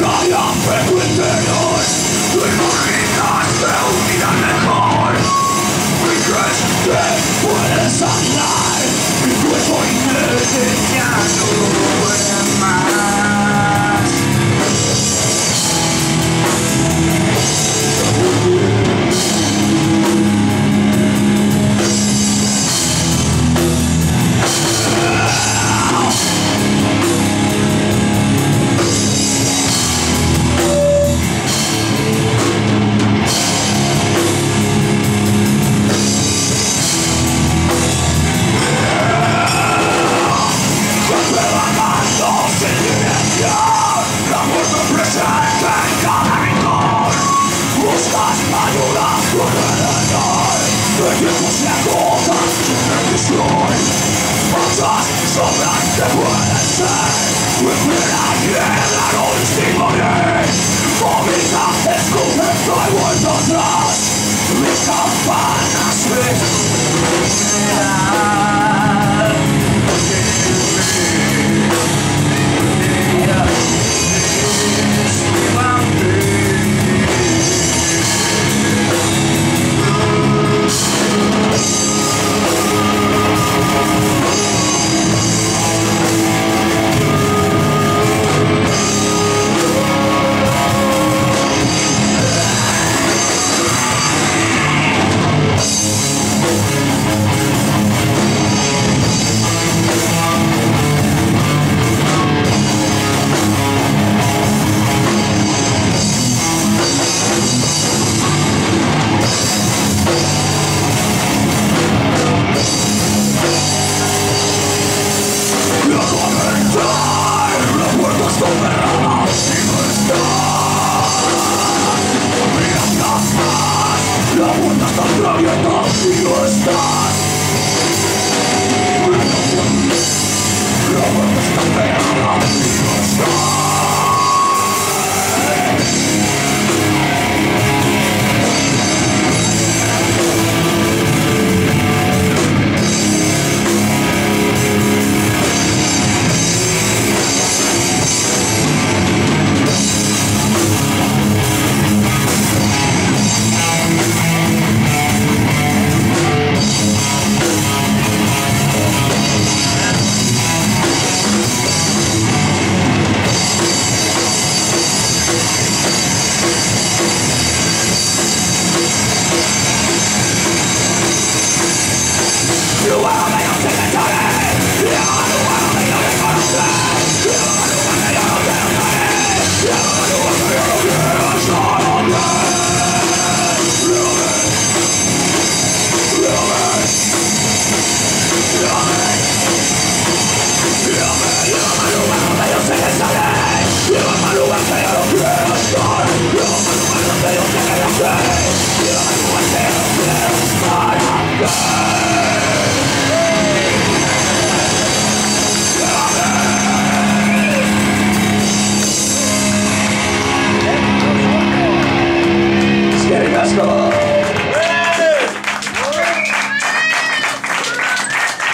raya en tu interior. Tu imaginas de un día mejor y crees que puedes hablar y luego intentas ya no puedes más. La muerte presente en cada rincón. Buscas ayuda a tu alrededor. El tiempo se agota sin revisión. Muchas sombras te pueden ser. Respira y no distingo bien. Vomita, escupe, no hay vuelta atrás. Mis campanas, Yeah.